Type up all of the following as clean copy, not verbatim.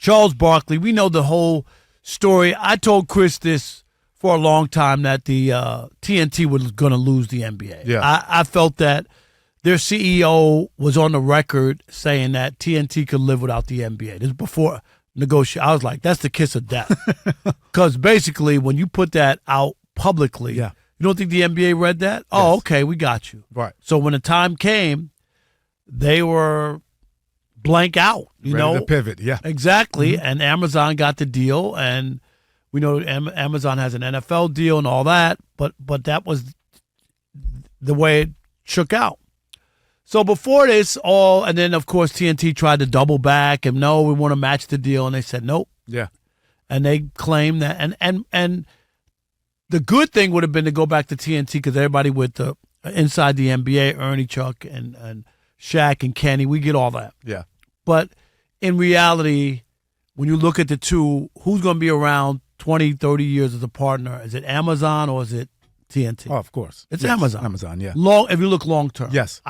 Charles Barkley, we know the whole story. I told Chris this for a long time that the TNT was going to lose the NBA. Yeah. I felt that their CEO was on the record saying that TNT could live without the NBA. This is before negotiation. I was like, that's the kiss of death. Because basically, when you put that out publicly, you don't think the NBA read that? Oh, okay, we got you. Right. So when the time came, they were blank out. You Ready know, to pivot. Yeah. Exactly. And Amazon got the deal, and we know Amazon has an NFL deal and all that, but that was the way it shook out. So before this all, and then of course TNT tried to double back and no, we want to match the deal, and they said nope. Yeah. And they claimed that, and the good thing would have been to go back to TNT because everybody with the inside the NBA, Ernie, Chuck, and Shaq and Kenny, we get all that. Yeah. But in reality, when you look at the two, who's going to be around 20, 30 years as a partner? Is it Amazon or is it TNT? Oh, of course. It's Yes. Amazon. Amazon, yeah. If you look long term. Yes.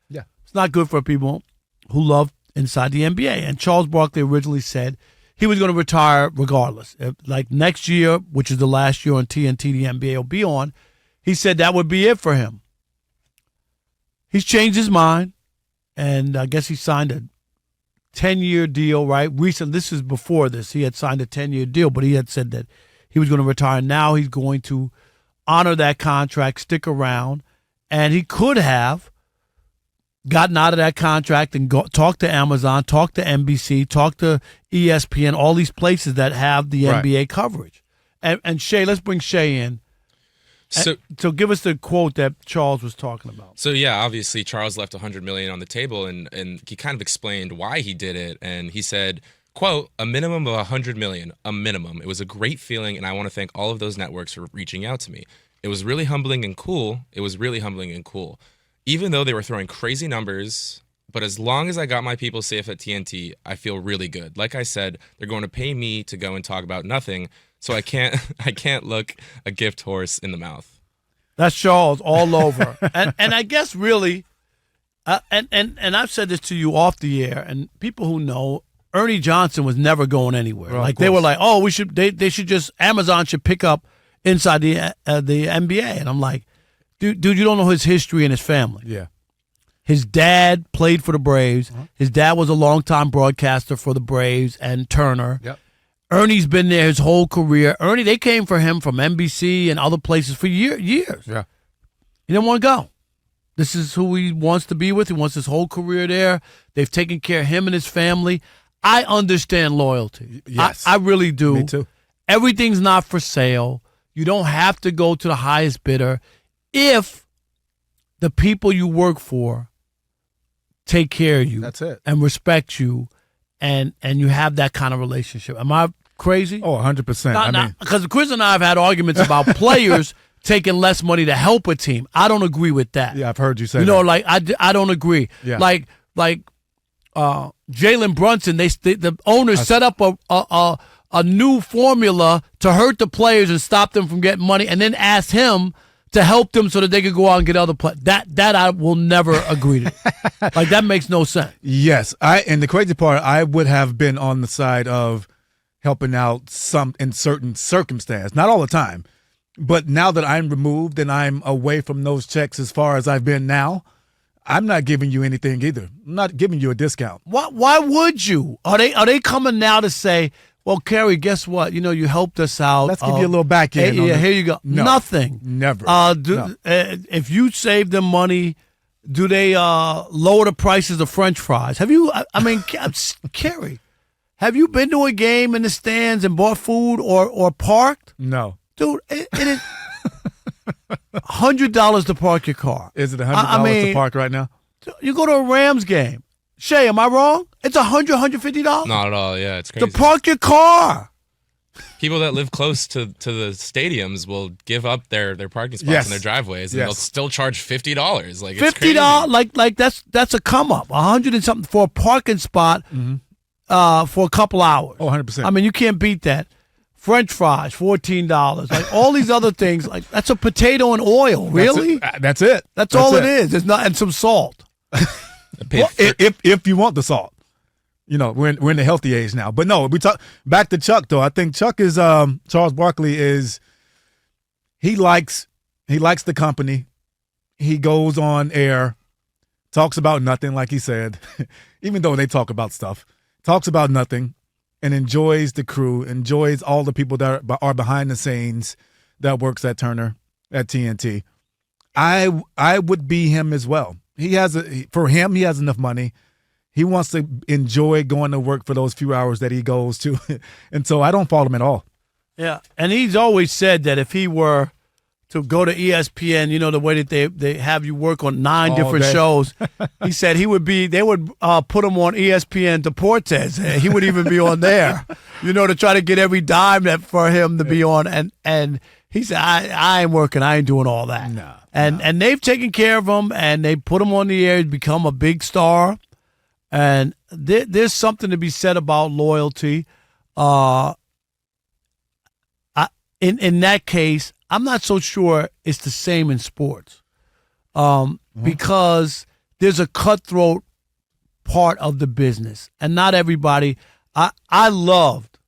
Yeah. It's not good for people who love inside the NBA. And Charles Barkley originally said he was going to retire regardless. Like next year, which is the last year on TNT the NBA will be on, he said that would be it for him. He's changed his mind, and I guess he signed a 10-year deal, right? Recently, this is before this. He had signed a 10-year deal, but he had said that he was going to retire. Now he's going to honor that contract, stick around, and he could have gotten out of that contract and talked to Amazon, talked to NBC, talked to ESPN, all these places that have the NBA coverage. And Shay, let's bring Shay in. So give us the quote that Charles was talking about. So yeah, obviously Charles left $100 million on the table, and he kind of explained why he did it. And he said, quote, "A minimum of $100 million, a minimum. It was a great feeling, and I want to thank all of those networks for reaching out to me. It was really humbling and cool. Even though they were throwing crazy numbers, but as long as I got my people safe at TNT, I feel really good. Like I said, they're going to pay me to go and talk about nothing, so I can't look a gift horse in the mouth." That's Charles all over. and I guess really, and I've said this to you off the air, and people who know, Ernie Johnson was never going anywhere. Well, like they were like, oh, they should just, Amazon should pick up inside the NBA. And I'm like, dude, you don't know his history and his family. Yeah. His dad played for the Braves. His dad was a longtime broadcaster for the Braves and Turner. Yep. Ernie's been there his whole career. Ernie, they came for him from NBC and other places for years. Yeah. He didn't want to go. This is who he wants to be with. He wants his whole career there. They've taken care of him and his family. I understand loyalty. Yes. I really do. Me too. Everything's not for sale. You don't have to go to the highest bidder if the people you work for take care of you. That's it. And respect you, and you have that kind of relationship. Am I crazy? Oh, 100%. Because Chris and I have had arguments about players taking less money to help a team. I don't agree with that. Yeah, I've heard you say that. You know, like I don't agree. Yeah. Like Jalen Brunson, the owners set up a new formula to hurt the players and stop them from getting money, and then asked him to help them so that they could go out and get other players. That I will never agree to. Like, that makes no sense. Yes. And the crazy part, I would have been on the side of helping out some in certain circumstance. Not all the time. But now that I'm removed and I'm away from those checks as far as I've been now, I'm not giving you anything either. I'm not giving you a discount. Why would you? Are they coming now to say, well, Kerry, guess what? You helped us out. Let's give you a little back end. Yeah, here you go. No, nothing. Never. No. If you save them money, do they lower the prices of French fries? Have you? Kerry, have you been to a game in the stands and bought food or parked? No, dude. It is $100 to park your car. Is it $100 to park right now? You go to a Rams game. Shay, am I wrong? It's $150? Not at all, yeah. It's crazy. To park your car. People that live close to the stadiums will give up their parking spots in their driveways, and they'll still charge $50. Like, it's crazy. Like that's a come up. $100 and something for a parking spot for a couple hours. Oh, 100%. I mean, you can't beat that. French fries, $14. Like, all these other things, like, that's a potato and oil. Really? That's it. That's all it is. It's not, and some salt. Well, if you want the salt. we're in the healthy age now. But no, we talk back to Chuck though. I think Chuck is Charles Barkley is he likes the company. He goes on air, talks about nothing, like he said, even though they talk about stuff, talks about nothing, and enjoys the crew, enjoys all the people that are behind the scenes that works at Turner, at TNT. I would be him as well. He has enough money. He wants to enjoy going to work for those few hours that he goes to, and so I don't fault him at all. Yeah, and he's always said that if he were to go to ESPN, the way that they have you work on 9 All different day. shows, he said they would put him on ESPN Deportes. He would even be on there, to try to get every dime for him to be on. And he said, I ain't working. I ain't doing all that. No. And they've taken care of him, and they put him on the air. He's become a big star. And there's something to be said about loyalty. In that case, I'm not so sure it's the same in sports because there's a cutthroat part of the business, and not everybody. I loved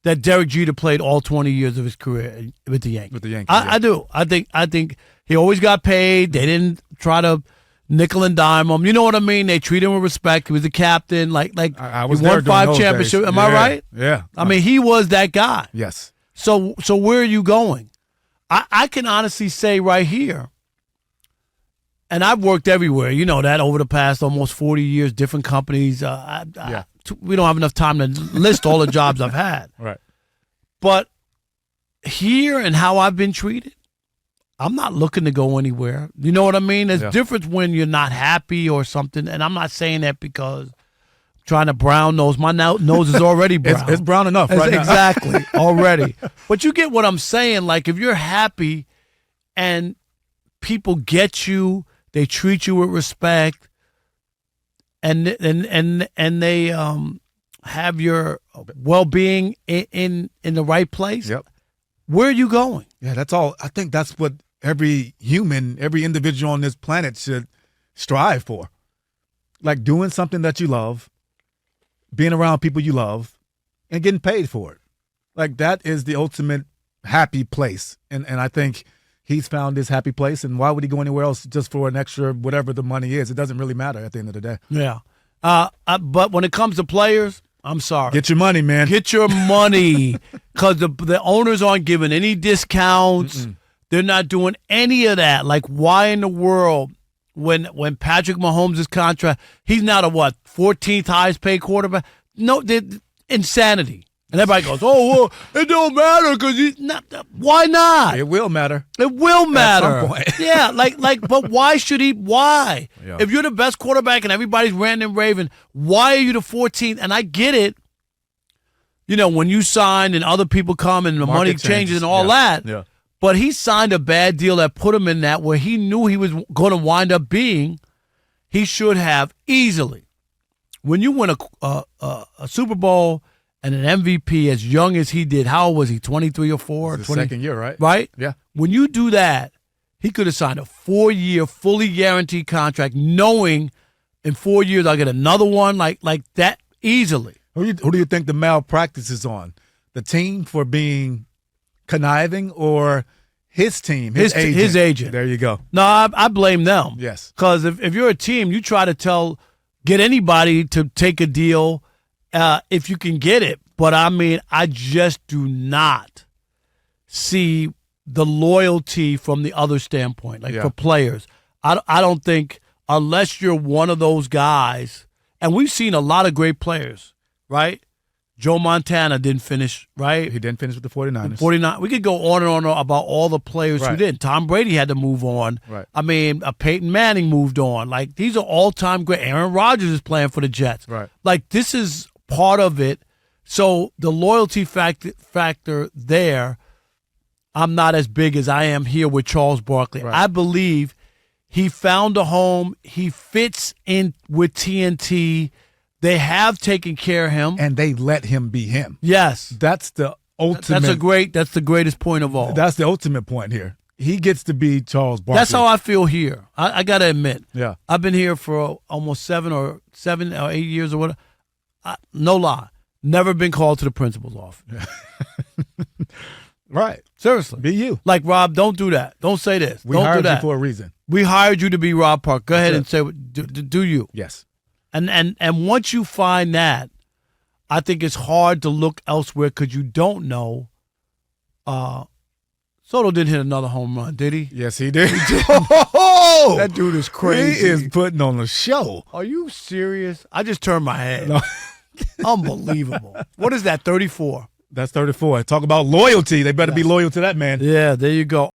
that Derek Jeter played all 20 years of his career with the Yankees. I do. I think he always got paid. They didn't try to nickel and dime him. You know what I mean? They treat him with respect. He was the captain. I was he won there during 5 those championships. days. Am I right? Yeah. I mean, he was that guy. Yes. So where are you going? I can honestly say right here, and I've worked everywhere, that over the past almost 40 years, different companies. We don't have enough time to list all the jobs I've had. Right. But here and how I've been treated, I'm not looking to go anywhere. You know what I mean? There's difference when you're not happy or something, and I'm not saying that because trying to brown nose. My nose is already brown. It's brown enough right now. Exactly, already. But you get what I'm saying. Like, if you're happy and people get you, they treat you with respect, and they have your well-being in the right place, where are you going? Yeah, that's all. I think that's what every individual on this planet should strive for. Like doing something that you love, being around people you love, and getting paid for it. Like, that is the ultimate happy place. And I think he's found his happy place. And why would he go anywhere else just for an extra whatever the money is? It doesn't really matter at the end of the day. Yeah. But when it comes to players, I'm sorry. Get your money, man. Get your money, because the owners aren't giving any discounts. They're not doing any of that. Like, why in the world, when Patrick Mahomes' contract, he's not a 14th highest paid quarterback? No, insanity. And everybody goes, oh, well, it don't matter because he's not. Why not? It will matter. It will matter. At some point. Yeah, but why should he? Why? Yeah. If you're the best quarterback and everybody's ranting and raving, why are you the 14th? And I get it. When you sign and other people come and the money changes and all that. Yeah. But he signed a bad deal that put him in that where he knew he was going to wind up being. He should have easily. When you win a Super Bowl and an MVP as young as he did, how old was he? 23 or 4? It's the second year, right? Right? Yeah. When you do that, he could have signed a 4-year, fully guaranteed contract, knowing in 4 years I'll get another one like that easily. Who do you think the malpractice is on? The team for being conniving, or his team, his agent? His agent. There you go. No, I blame them. Yes. Because if you're a team, you try to get anybody to take a deal if you can get it. But, I mean, I just do not see the loyalty from the other standpoint, for players. I don't think, unless you're one of those guys, and we've seen a lot of great players, right? Joe Montana didn't finish, right? He didn't finish with the 49ers. 49. We could go on and on about all the players who didn't. Tom Brady had to move on. Right. I mean, Peyton Manning moved on. Like, these are all-time great. Aaron Rodgers is playing for the Jets. Right. Like, this is part of it. So the loyalty factor there, I'm not as big as I am here with Charles Barkley. Right. I believe he found a home. He fits in with TNT. They have taken care of him. And they let him be him. Yes. That's the ultimate. That's the greatest point of all. That's the ultimate point here. He gets to be Charles Barkley. That's how I feel here. I got to admit. Yeah. I've been here for almost 7 or 8 years or whatever. no lie, never been called to the principal's office. Right. Seriously. Be you. Like, Rob, don't do that. Don't say this. We Don't do hired that. you for a reason. We hired you to be Rob Park. Go ahead That's and say, do you. Yes. And once you find that, I think it's hard to look elsewhere because you don't know. Soto didn't hit another home run, did he? Yes, he did. That dude is crazy. He is putting on a show. Are you serious? I just turned my head. No. Unbelievable. What is that, 34? That's 34. Talk about loyalty. They better be loyal to that man. Yeah, there you go.